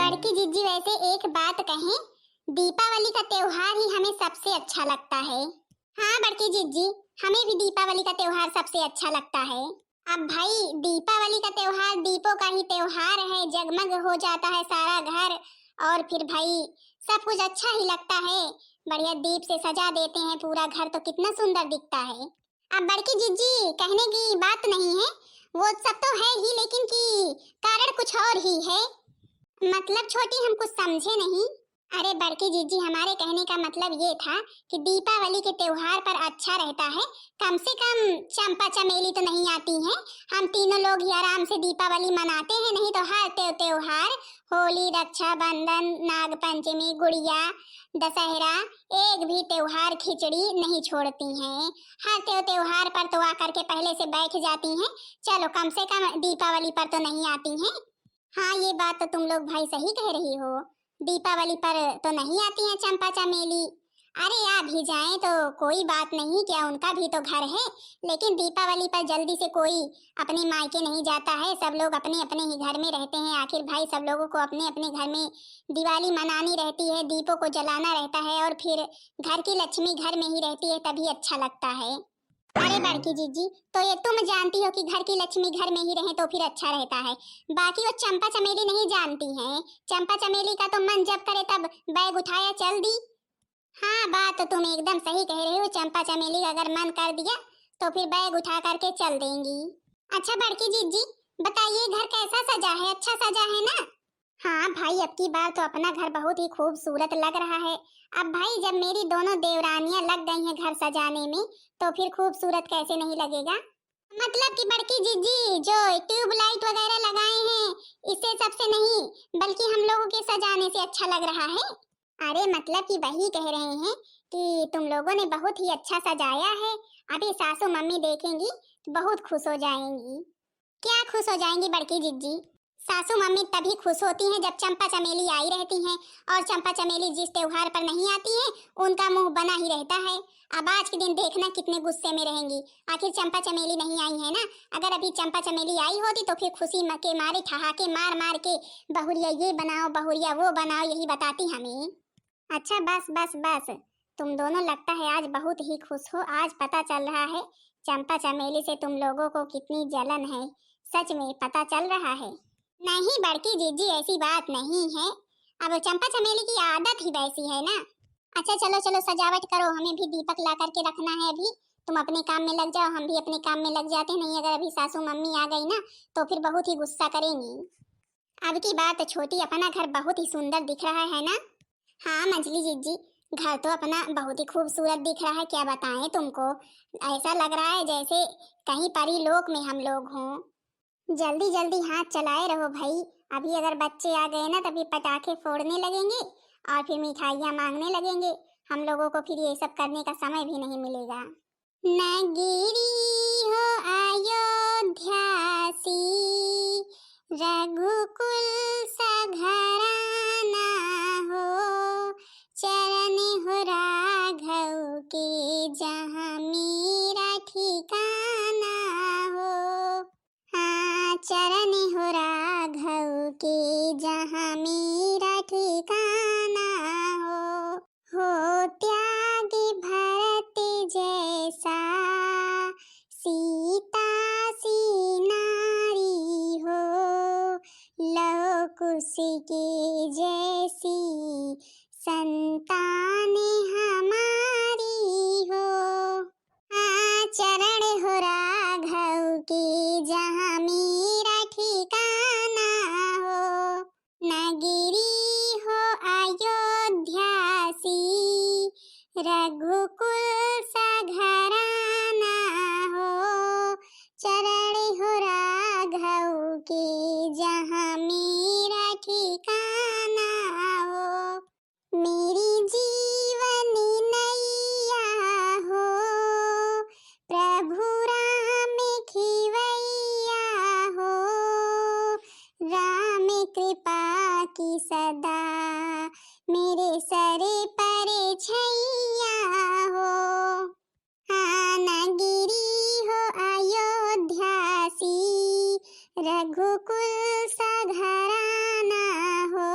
बड़की जीजी वैसे एक बात कहें, दीपावली का त्योहार ही हमें सबसे अच्छा लगता है। हाँ बड़की जीजी, हमें भी दीपावली का त्योहार सबसे अच्छा लगता है। अब भाई दीपावली का त्योहार दीपों का ही त्योहार है, जगमग हो जाता है सारा घर और फिर भाई सब कुछ अच्छा ही लगता है। बढ़िया दीप से सजा देते हैं पूरा घर तो कितना सुंदर दिखता है। अब बड़की जीजी कहने की बात नहीं है, वो सब तो है ही लेकिन की कारण कुछ और ही है। मतलब छोटी हम कुछ समझे नहीं। अरे बड़की जीजी हमारे कहने का मतलब ये था कि दीपावली के त्योहार पर अच्छा रहता है कम से कम चंपा चमेली तो नहीं आती हैं। हम तीनों लोग ही आराम से दीपावली मनाते हैं, नहीं तो हर त्योहार होली, रक्षाबंधन, नाग पंचमी, गुड़िया, दशहरा एक भी त्योहार खिचड़ी नहीं छोड़ती हैं। हर त्योहार पर तो आकर के पहले से बैठ जाती हैं, चलो कम से कम दीपावली पर तो नहीं आती हैं। हाँ ये बात तो तुम लोग भाई सही कह रही हो, दीपावली पर तो नहीं आती हैं चंपा चमेली। अरे आ भी जाएं तो कोई बात नहीं, क्या उनका भी तो घर है। लेकिन दीपावली पर जल्दी से कोई अपने मायके नहीं जाता है, सब लोग अपने अपने ही घर में रहते हैं। आखिर भाई सब लोगों को अपने अपने घर में दिवाली मनानी रहती है, दीपों को जलाना रहता है और फिर घर की लक्ष्मी घर में ही रहती है, तभी अच्छा लगता है। अरे बड़की जीजी, तो ये तुम जानती हो कि घर की लक्ष्मी घर में ही रहे तो फिर अच्छा रहता है, बाकी वो चंपा चमेली नहीं जानती हैं। चंपा चमेली का तो मन जब करे तब बैग उठाया चल दी। हाँ बात तो तुम एकदम सही कह रहे हो, चंपा चमेली का अगर मन कर दिया तो फिर बैग उठा करके चल देंगी। अच्छा बड़की जीजी बताइए, घर कैसा सजा है, अच्छा सजा है ना? हाँ भाई अब की बार तो अपना घर बहुत ही खूबसूरत लग रहा है। अब भाई जब मेरी दोनों देवरानियां लग गई हैं घर सजाने में तो फिर खूबसूरत कैसे नहीं लगेगा। मतलब कि बड़की जीजी जो ट्यूबलाइट वगैरह लगाए हैं इससे सबसे नहीं बल्कि हम लोगों के सजाने से अच्छा लग रहा है। अरे मतलब कि वही कह रहे हैं कि तुम लोगों ने बहुत ही अच्छा सजाया है। अभी सासू मम्मी देखेंगी तो बहुत खुश हो जाएंगी। क्या खुश हो जाएंगी बड़की जीजी? सासू मम्मी तभी खुश होती हैं जब चंपा चमेली आई रहती हैं, और चंपा चमेली जिस त्योहार पर नहीं आती हैं उनका मुंह बना ही रहता है। अब आज के दिन देखना कितने गुस्से में रहेंगी, आखिर चंपा चमेली नहीं आई है ना। अगर अभी चंपा चमेली आई होती तो फिर खुशी के मारे ठहाके मार मार के बहुरिया ये बनाओ बहुरिया वो बनाओ यही बताती हमें। अच्छा बस बस बस, तुम दोनों लगता है आज बहुत ही खुश हो। आज पता चल रहा है चंपा चमेली से तुम लोगों को कितनी जलन है, सच में पता चल रहा है। नहीं बड़की जीजी ऐसी बात नहीं है, अब चंपा चमेली की आदत ही वैसी है ना। अच्छा चलो चलो सजावट करो, हमें भी दीपक ला करके रखना है। अभी तुम अपने काम में लग जाओ, हम भी अपने काम में लग जाते हैं, नहीं अगर अभी सासू मम्मी आ गई ना तो फिर बहुत ही गुस्सा करेंगी। अब की बात छोटी, अपना घर बहुत ही सुंदर दिख रहा है ना। हाँ मंजली जीजी, घर तो अपना बहुत ही खूबसूरत दिख रहा है, क्या बताएं तुमको। ऐसा लग रहा है जैसे कहीं परी लोक में हम लोग हों। जल्दी जल्दी हाथ चलाए रहो भाई, अभी अगर बच्चे आ गए ना तभी पटाखे फोड़ने लगेंगे और फिर मिठाइयाँ मांगने लगेंगे। हम लोगों को फिर ये सब करने का समय भी नहीं मिलेगा। नगरी हो अयोध्यासी, रघुकुल सघराना हो, चरण हो राघव के जहाँ मेरा ठिकाना हो। हाँ चरण हो राघव के जहाँ मेरा ठिकाना हो त्यागी भरत जैसा, सीता सी नारी हो, लव कुश के जैसी संतान हमारी हो। हाँ चरण हो राघव के जहाँ मेरा ठिकाना हो, नगरी हो अयोध्यासी, रघुकुल सघराना हो, चरण हो राघव के जहाँ मेरा ठिकाना हो। मेरी जीवन नैया हो, प्रभु राम खिवैया हो, राम कृपा की सदा मेरे सर पर छैया हो। हाँ नगरी हो अयोध्यासी, रघुकुल सघराना हो,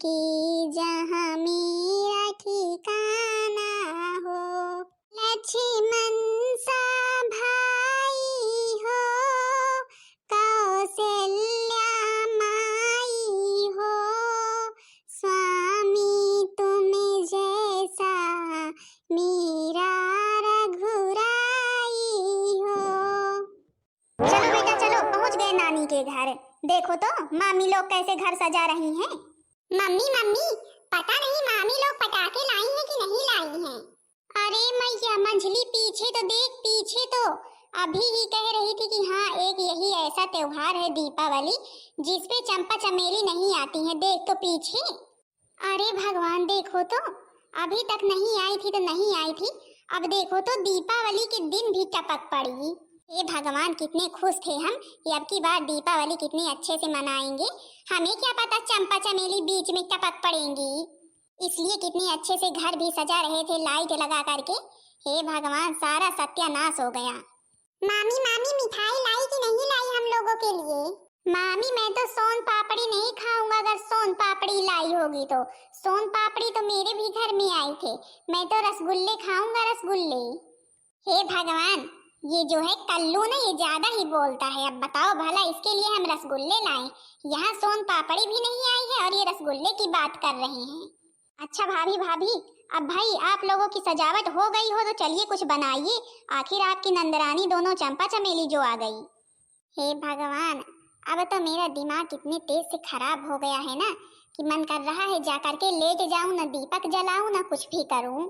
की जहाँ मेरा ठिकाना हो। लक्ष्मण सा भाई हो, कौशल्या माई हो, स्वामी तुम जैसा मेरा रघुराई हो। चलो बेटा चलो, पहुंच गए नानी के घर। देखो तो मामी लोग कैसे घर सजा रही हैं। मम्मी मम्मी, पता नहीं मामी लोग पटाखे लाई हैं कि नहीं लाई हैं। अरे मैया मंझली, पीछे तो देख, पीछे तो अभी ही कह रही थी कि हाँ एक यही ऐसा त्योहार है दीपावली जिसपे चंपा चमेली नहीं आती है। देख तो पीछे। अरे भगवान, देखो तो अभी तक नहीं आई थी तो नहीं आई थी, अब देखो तो दीपावली के दिन भी टपक पड़ी। ये भगवान, कितने खुश थे हम कि अब की बार दीपावली कितने अच्छे से मनाएंगे। हमें क्या पता चंपा चमेली बीच में टपक पड़ेंगी, इसलिए कितने अच्छे से घर भी सजा रहे थे लाइट लगा करके। हे भगवान, सारा सत्यानाश हो गया। मामी मामी, मिठाई लाई कि नहीं लाई हम लोगों के लिए? मामी मैं तो सोन पापड़ी नहीं खाऊंगा, अगर सोन पापड़ी लाई होगी तो। सोन पापड़ी तो मेरे भी घर में आए थे, मैं तो रसगुल्ले खाऊंगा, रसगुल्ले। हे भगवान, ये जो है कल्लू ना, ये ज्यादा ही बोलता है। अब बताओ भला, इसके लिए हम रसगुल्ले लाएं, यहाँ सोन पापड़ी भी नहीं आई है और ये रसगुल्ले की बात कर रहे हैं। अच्छा भाभी भाभी, अब भाई आप लोगों की सजावट हो गई हो तो चलिए कुछ बनाइए, आखिर आपकी नंदरानी दोनों चंपा चमेली जो आ गई। हे भगवान, अब तो मेरा दिमाग कितने तेज से खराब हो गया है ना कि मन कर रहा है जा करके लेट जाऊं, ना दीपक जलाऊं ना कुछ भी करूं।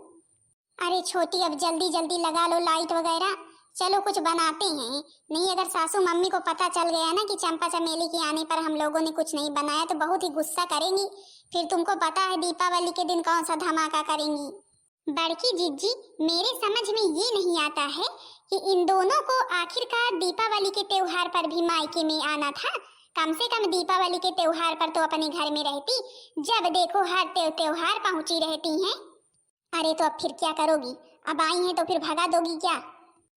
अरे छोटी, अब जल्दी जल्दी लगा लो लाइट वगैरह, चलो कुछ बनाते हैं। नहीं अगर सासू मम्मी को पता चल गया ना कि चंपा चमेली के आने पर हम लोगों ने कुछ नहीं बनाया तो बहुत ही गुस्सा करेंगी। फिर तुमको पता है दीपावली के दिन कौन सा धमाका करेंगी। बड़की जीजी, मेरे समझ में ये नहीं आता है कि इन दोनों को आखिरकार दीपावली के त्योहार पर भी मायके में आना था। कम से कम दीपावली के त्योहार पर तो अपने घर में रहती, जब देखो हर त्योहार पहुंची रहती हैं। अरे तो अब फिर क्या करोगी? अब आई हैं तो फिर भगा दोगी क्या?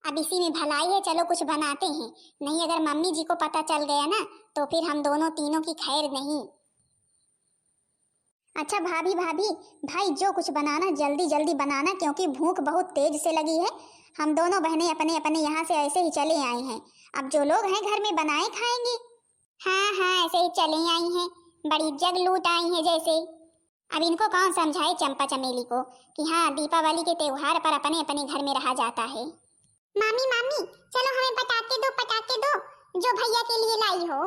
अब इसी में भलाई है, चलो कुछ बनाते हैं। नहीं अगर मम्मी जी को पता चल गया ना तो फिर हम दोनों तीनों की खैर नहीं। अच्छा भाभी भाभी, भाई जो कुछ बनाना जल्दी जल्दी बनाना, क्योंकि भूख बहुत तेज से लगी है। हम दोनों बहनें अपने अपने यहाँ से ऐसे ही चले आई हैं, अब जो लोग हैं घर में बनाए खाएंगे। हाँ हाँ, ऐसे ही चले आई हैं, बड़ी जग लूट आई हैं जैसे। अब इनको कौन समझाए चंपा चमेली को कि हाँ दीपावली के त्योहार पर अपने अपने घर में रहा जाता है। मामी मामी, चलो हमें पटाखे दो जो भैया के लिए लाई हो।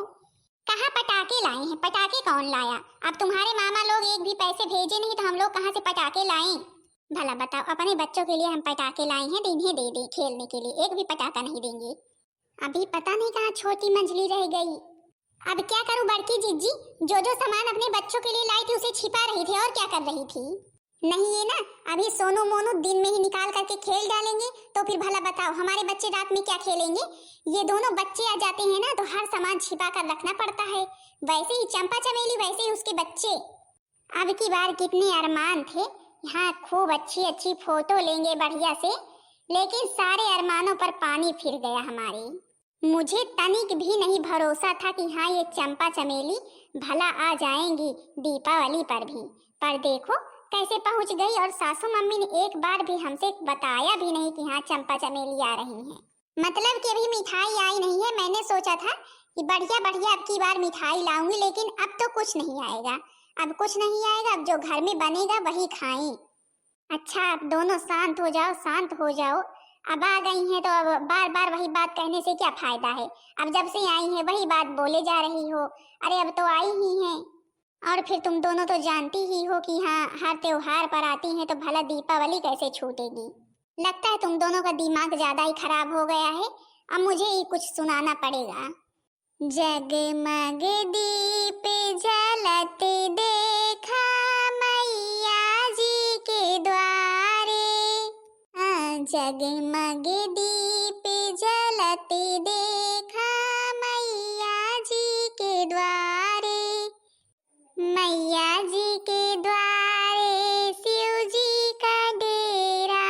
कहाँ पटाखे लाए हैं? पटाखे कौन लाया? अब तुम्हारे मामा लोग एक भी पैसे भेजे नहीं तो हम लोग कहाँ से पटाखे लाएं? भला बताओ, अपने बच्चों के लिए हम पटाखे लाए हैं तो इन्हें दे दे खेलने के लिए, एक भी पटाखा नहीं देंगे। अभी पता नहीं कहाँ छोटी मंजली रह गई। अब क्या करूं बड़की जीजी, जो जो सामान अपने बच्चों के लिए लाई थी उसे छिपा रही थी और क्या कर रही थी। नहीं ये ना, अभी सोनू मोनू दिन में ही निकाल करके खेल डालेंगे तो फिर भला बताओ हमारे बच्चे रात में क्या खेलेंगे। ये दोनों बच्चे आ जाते हैं ना तो हर सामान छिपा कर रखना पड़ता है। वैसे ही चंपा चमेली, वैसे ही उसके बच्चे। अब की बार कितने अरमान थे, यहाँ खूब अच्छी अच्छी फोटो लेंगे बढ़िया से, लेकिन सारे अरमानों पर पानी फिर गया हमारे। मुझे तनिक भी नहीं भरोसा था कि हाँ ये चंपा चमेली भला आ जाएंगी दीपावली पर भी, पर देखो कैसे पहुंच गई। और सासू मम्मी ने एक बार भी हमसे बताया भी नहीं कि हाँ चंपा चमेली आ रही हैं। मतलब कि अभी मिठाई आई नहीं है। मैंने सोचा था कि बढ़िया बढ़िया अब की बार मिठाई लाऊंगी, लेकिन अब तो कुछ नहीं आएगा, अब कुछ नहीं आएगा। अब जो घर में बनेगा वही खाएं। अच्छा अब दोनों शांत हो जाओ, शांत हो जाओ। अब आ गई हैं तो अब बार बार वही बात कहने से क्या फायदा है। अब जब से आई हैं वही बात बोले जा रही हो। अरे अब तो आई ही हैं, और फिर तुम दोनों तो जानती ही हो कि हाँ हर त्योहार पर आती हैं तो भला दीपावली कैसे छूटेगी। लगता है तुम दोनों का दिमाग ज्यादा ही खराब हो गया है। अब मुझे ही कुछ सुनाना पड़ेगा। जगमग दीप जलते देखा मैया जी के द्वारे, जगमग दीप जलते देखा मैया जी के द्वारे, मैया जी के द्वारे शिव जी का डेरा,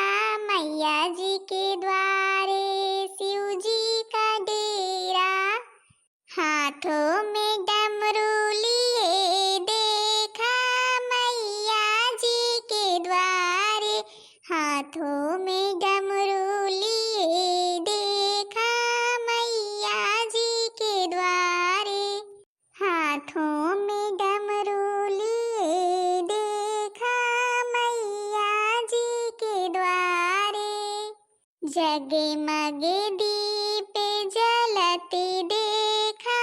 मैया जी के द्वारे शिव जी का डेरा, हाथों में डमरू लिए देखा जगमग दीप जलते देखा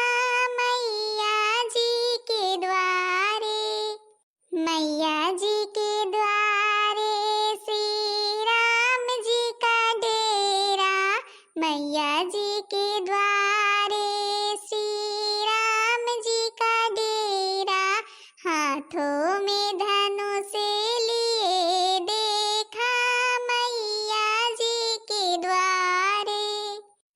मैया जी के द्वारे, मैया जी के द्वारे श्री राम जी का डेरा, मैया जी के द्वारे श्री राम जी का डेरा, हाथों में धनुष लिए देखा मैया जी के द्वारे,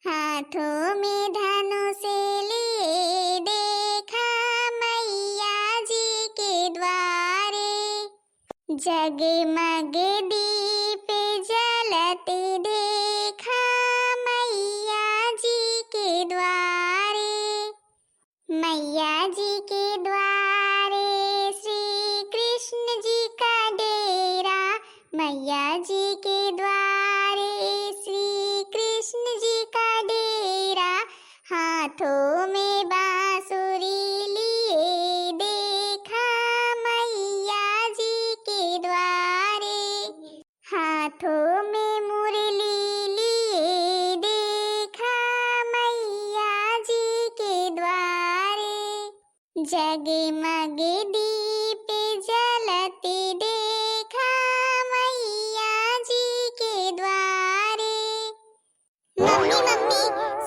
हाथों में धनुष लिए देखा मैया जी के द्वारे, जगमग दीप जलते देखा मैया जी के द्वारे, मैया जी के द्वारे श्री कृष्ण जी का डेरा, मैया जी के द्वारे श्री कृष्ण जी का डेरा, हाथों में बांसुरी लिए देखा मैया जी के द्वारे, हाथों में मुरली लिए देखा मैया जी के द्वारे, जगमग दीप जलते देखा मैया जी के द्वारे। मम्मी मम्मी,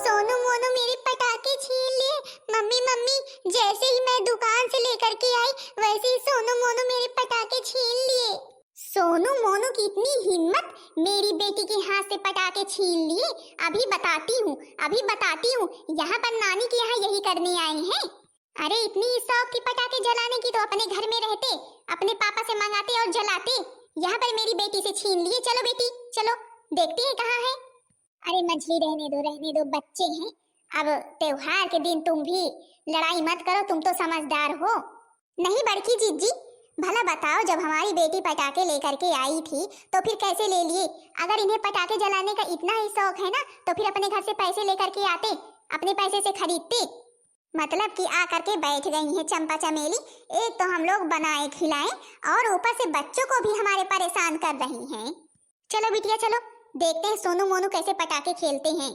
सोनू मोनू मेरे पटाखे छीन लिए। मम्मी मम्मी, जैसे ही मैं दुकान से लेकर के आई वैसे ही सोनू मोनू मेरे पटाखे छीन लिए। सोनू मोनू की इतनी हिम्मत, मेरी बेटी के हाथ से पटाखे छीन लिए। अभी बताती हूँ। यहाँ पर नानी के यहाँ यही करने आए हैं। अरे इतनी शौक थी पटाखे जलाने की तो अपने घर में रहते, अपने पापा से मंगाते और जलाते। यहाँ पर मेरी बेटी से छीन लिए। चलो बेटी चलो, देखते हैं कहाँ है। अरे मछली रहने दो, बच्चे हैं। अब त्योहार के दिन तुम भी लड़ाई मत करो, तुम तो समझदार हो। नहीं बड़की जीजी, भला बताओ, जब हमारी बेटी पटाखे लेकर के आई थी तो फिर कैसे ले लिए? अगर इन्हें पटाखे जलाने का इतना ही शौक है ना तो फिर अपने घर से पैसे लेकर के आते, अपने पैसे से खरीदते। मतलब कि आ करके बैठ गई हैं चंपा चमेली। एक तो हम लोग बनाए खिलाएं और ऊपर से बच्चों को भी हमारे परेशान कर रही हैं। चलो बिटिया चलो, देखते हैं सोनू मोनू कैसे पटाखे खेलते हैं।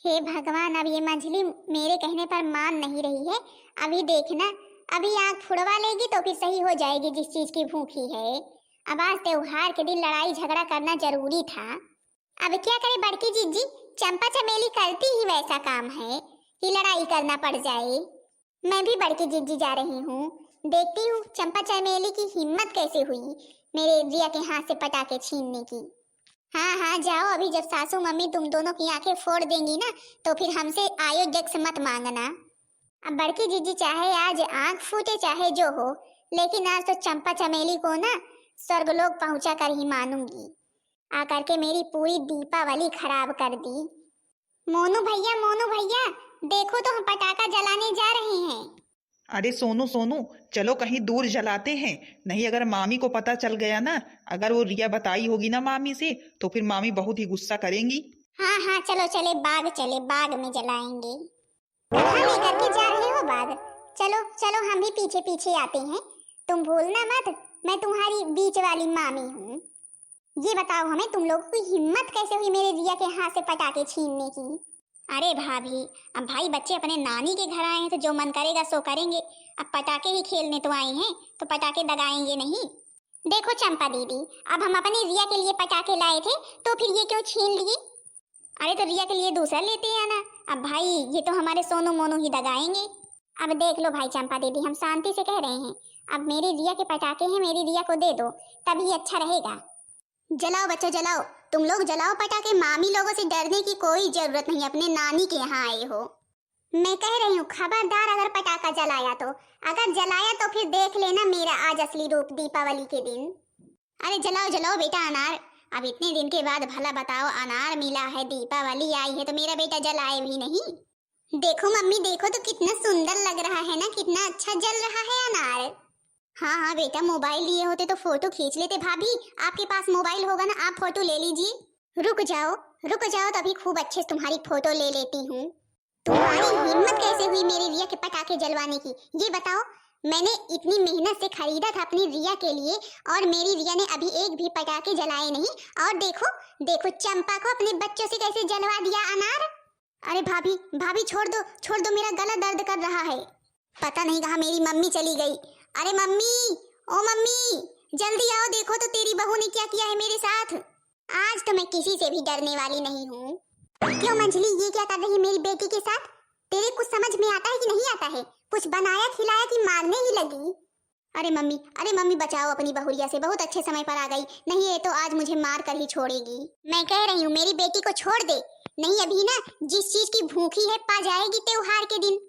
हे भगवान, अब ये मंझली मेरे कहने पर मान नहीं रही है। अभी देखना, अभी आँख फुड़वा लेगी तो फिर सही हो जाएगी जिस चीज की भूखी है। अब आज त्योहार के दिन लड़ाई झगड़ा करना जरूरी था। अब क्या करे बड़की जीजी, चंपा चमेली करती ही वैसा काम है कि लड़ाई करना पड़ जाए। मैं भी बड़की जीजी जा रही हूँ, देखती हूँ चंपा चमेली की हिम्मत कैसे हुई मेरे रिया के हाथ से पटाखे छीनने की। हाँ जाओ, अभी जब सासू मम्मी तुम दोनों की आंखें फोड़ देंगी ना तो फिर हमसे आयोजक से मत मांगना। अब बड़की जीजी चाहे आज आंख फूटे चाहे जो हो, लेकिन आज तो चंपा चमेली को ना स्वर्गलोक पहुंचा कर ही मानूंगी। आकर के मेरी पूरी दीपावली खराब कर दी। मोनू भैया देखो तो हम पटाखा जलाने जा रहे हैं। अरे सोनू चलो कहीं दूर जलाते हैं, नहीं अगर मामी को पता चल गया ना, अगर वो रिया बताई होगी ना मामी से तो फिर मामी बहुत ही गुस्सा करेंगी। हाँ चलो बाग में जलाएंगे। कहाँ लेकर के जा रहे हो बाग? चलो हम भी पीछे आते हैं। तुम भूलना मत, मैं तुम्हारी बीच वाली मामी हूँ। ये बताओ हमें, तुम लोगों की हिम्मत कैसे हुई मेरे रिया के हाथ से पटाखे छीनने की? अरे भाभी, अब भाई बच्चे अपने नानी के घर आए हैं तो जो मन करेगा सो करेंगे। अब पटाखे ही खेलने तो आए हैं तो पटाखे दगाएंगे नहीं। देखो चंपा दीदी, अब हम अपने रिया के लिए पटाखे लाए थे तो फिर ये क्यों छीन लिए? अरे तो रिया के लिए दूसरा लेते हैं ना। अब भाई ये तो हमारे सोनू मोनू ही दगाएंगे। अब देख लो भाई चंपा दीदी, हम शांति से कह रहे हैं, अब मेरी रिया के पटाखे हैं, मेरी रिया को दे दो तभी अच्छा रहेगा। जलाओ बच्चों जलाओ, तुम लोग जलाओ पटाखे। मामी लोगों से डरने की कोई जरूरत नहीं, अपने नानी के यहाँ आए हो। मैं कह रही हूँ खबरदार अगर पटाखा जलाया तो फिर देख लेना मेरा आज असली रूप दीपावली के दिन। अरे जलाओ बेटा अनार। अब इतने दिन के बाद भला बताओ, अनार मिला है, दीपावली आई है तो मेरा बेटा जलाए भी नहीं। देखो मम्मी देखो तो कितना सुंदर लग रहा है ना, कितना अच्छा जल रहा है अनार। हाँ बेटा, मोबाइल लिए होते तो फोटो खींच लेते। भाभी आपके पास मोबाइल होगा ना, आप फोटो ले लीजिए। रुक जाओ तभी खूब अच्छे से तुम्हारी फोटो ले लेती हूँ। तुम्हारी हिम्मत कैसे हुई मेरी रिया के पटाखे जलवाने की, ये बताओ। मैंने इतनी मेहनत से खरीदा था अपनी रिया के लिए, और मेरी रिया ने अभी एक भी पटाखे जलाए नहीं। और देखो देखो चंपा को अपने बच्चों से कैसे जलवा दिया अनार। अरे भाभी भाभी छोड़ दो, मेरा गला दर्द कर रहा है। पता नहीं कहाँ मेरी मम्मी चली गई। अरे मम्मी, ओ मम्मी, जल्दी आओ, देखो तो तेरी बहू ने क्या किया है मेरे साथ। आज तो मैं किसी से भी डरने वाली नहीं हूँ। क्यों मंजली, ये क्या कर रही है मेरी बेटी के साथ? तेरे कुछ समझ में आता है कि नहीं आता है? कुछ बनाया खिलाया कि मारने ही लगी? अरे मम्मी बचाओ अपनी बहुरिया से, बहुत अच्छे समय पर आ गई, नहीं ये तो आज मुझे मार कर ही छोड़ेगी। मैं कह रही हूँ मेरी बेटी को छोड़ दे, नहीं अभी ना जिस चीज की भूखी है पा जाएगी त्योहार के दिन।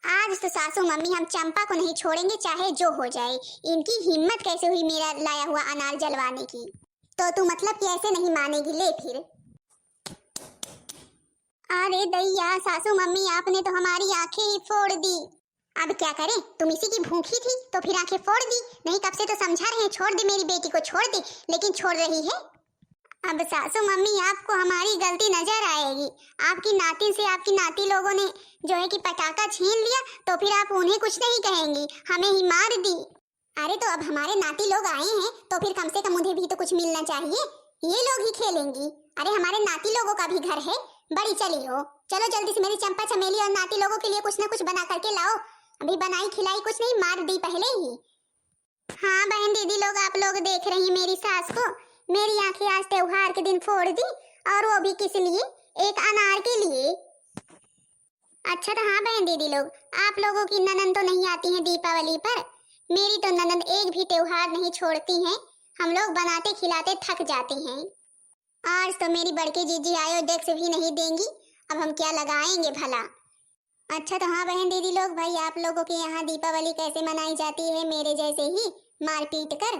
आज तो सासू मम्मी हम चंपा को नहीं छोड़ेंगे चाहे जो हो जाए। इनकी हिम्मत कैसे हुई मेरा लाया हुआ अनार जलवाने की? तो तू मतलब कि ऐसे नहीं मानेगी? ले फिर। अरे दैया, सासू मम्मी आपने तो हमारी आंखें ही फोड़ दी। अब क्या करें, तुम इसी की भूखी थी तो फिर आंखें फोड़ दी। नहीं कब से तो समझा रहे हैं छोड़ दे मेरी बेटी को, छोड़ दे, लेकिन छोड़ रही है। अब सासू मम्मी आपको हमारी गलती नजर आएगी। आपकी नाती से आपकी नाती लोगों ने जो है कि पटाखा छीन लिया तो फिर आप उन्हें कुछ नहीं कहेंगी, हमें ही मार दी। अरे तो अब हमारे नाती लोग आए हैं तो फिर कम से कम उन्हें भी तो कुछ मिलना चाहिए, ये लोग ही खेलेंगी। अरे हमारे नाती लोगों का भी घर है। बड़ी चली हो, चलो जल्दी से मेरी चंपा चमेली और नाती लोगों के लिए कुछ ना कुछ बना करके लाओ। अभी बनाई खिलाई कुछ नहीं, मार दी पहले ही। हाँ बहन दीदी लोग, आप लोग देख रही हैं मेरी सास को, मेरी आंखें आज त्योहार के दिन फोड़ दी, और वो भी किस लिए? एक अनार के लिए। अच्छा तो हाँ बहन दीदी लोग, आप लोगों की ननद तो नहीं आती हैं दीपावली पर, मेरी तो ननद एक भी त्योहार नहीं छोड़ती हैं। हम लोग बनाते खिलाते थक जाते हैं। आज तो मेरी बड़की जीजी आयोडेक्स भी नहीं देंगी, अब हम क्या लगाएंगे भला। अच्छा तो हाँ बहन दीदी लोग, भाई आप लोगों के यहाँ दीपावली कैसे मनाई जाती है, मेरे जैसे ही मार पीट कर?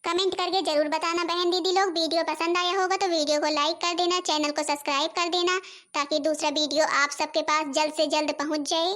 कमेंट करके जरूर बताना बहन दीदी लोग। वीडियो पसंद आया होगा तो वीडियो को लाइक कर देना, चैनल को सब्सक्राइब कर देना, ताकि दूसरा वीडियो आप सबके पास जल्द से जल्द पहुँच जाए।